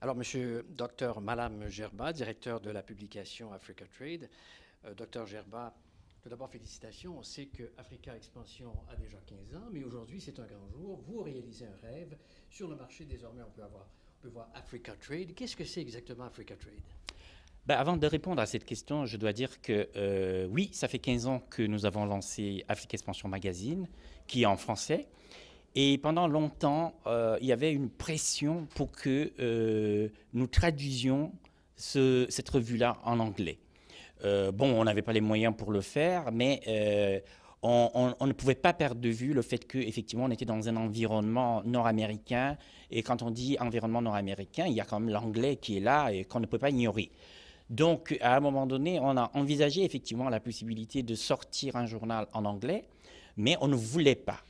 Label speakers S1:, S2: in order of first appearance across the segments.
S1: Alors, Monsieur Dr Malam Gerba, directeur de la publication Africa Trade. Dr Gerba, tout d'abord, félicitations. On sait que Africa Expansion a déjà 15 ans, mais aujourd'hui, c'est un grand jour. Vous réalisez un rêve. Sur le marché, désormais, on peut voir Africa Trade. Qu'est-ce que c'est exactement Africa Trade?
S2: Ben, avant de répondre à cette question, je dois dire que oui, ça fait 15 ans que nous avons lancé Africa Expansion Magazine, qui est en français. Et pendant longtemps, il y avait une pression pour que nous traduisions cette revue-là en anglais. Bon, on n'avait pas les moyens pour le faire, mais on ne pouvait pas perdre de vue le fait qu'effectivement, on était dans un environnement nord-américain. Et quand on dit environnement nord-américain, il y a quand même l'anglais qui est là et qu'on ne peut pas ignorer. Donc, à un moment donné, on a envisagé effectivement la possibilité de sortir un journal en anglais, mais on ne voulait pas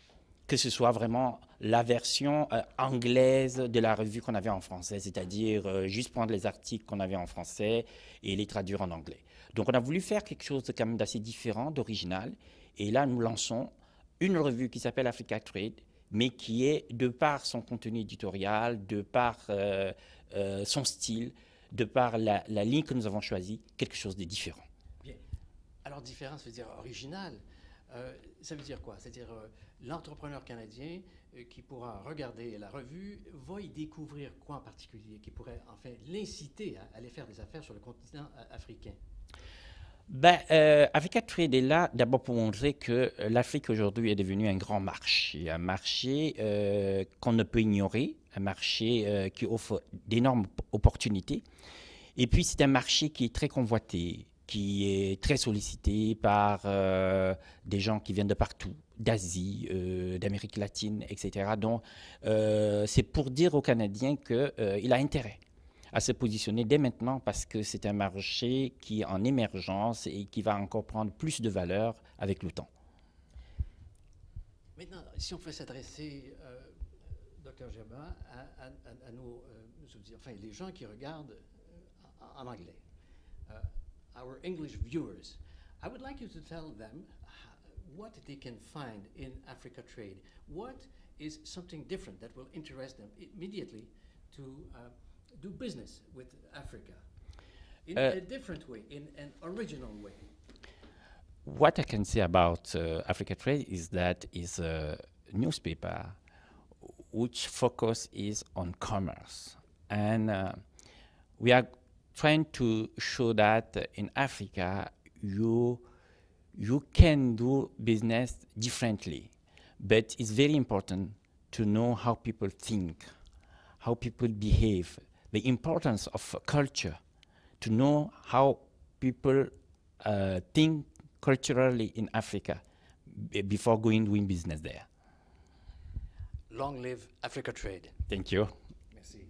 S2: que ce soit vraiment la version anglaise de la revue qu'on avait en français, c'est-à-dire juste prendre les articles qu'on avait en français et les traduire en anglais. Donc on a voulu faire quelque chose quand même d'assez différent, d'original, et là nous lançons une revue qui s'appelle Africa Trade, mais qui est, de par son contenu éditorial, de par son style, de par la ligne que nous avons choisie, quelque chose de différent.
S1: Bien. Alors, différent, ça veut dire original. Ça veut dire quoi? C'est-à-dire l'entrepreneur canadien qui pourra regarder la revue va y découvrir quoi en particulier qui pourrait enfin l'inciter à aller faire des affaires sur le continent africain?
S2: Ben, Africa Trade est là d'abord pour montrer que l'Afrique aujourd'hui est devenue un marché qu'on ne peut ignorer, un marché qui offre d'énormes opportunités. Et puis c'est un marché qui est très convoité, qui est très sollicité par des gens qui viennent de partout, d'Asie, d'Amérique latine, etc. Donc c'est pour dire aux Canadiens qu'il a intérêt à se positionner dès maintenant parce que c'est un marché qui est en émergence et qui va encore prendre plus de valeur avec le temps.
S1: Maintenant, si on peut s'adresser, Dr Gerba, à nos, enfin, les gens qui regardent en anglais, our English viewers, I would like you to tell them what they can find in Africa Trade. What is something different that will interest them immediately to do business with Africa in a different way, in an original way?
S2: What I can say about Africa Trade is that it's a newspaper which focus is on commerce. And we are trying to show that in Africa, you can do business differently. But it's very important to know how people think, how people behave, the importance of culture, to know how people think culturally in Africa before going doing business there.
S1: Long live Africa Trade.
S2: Thank you.
S1: Merci.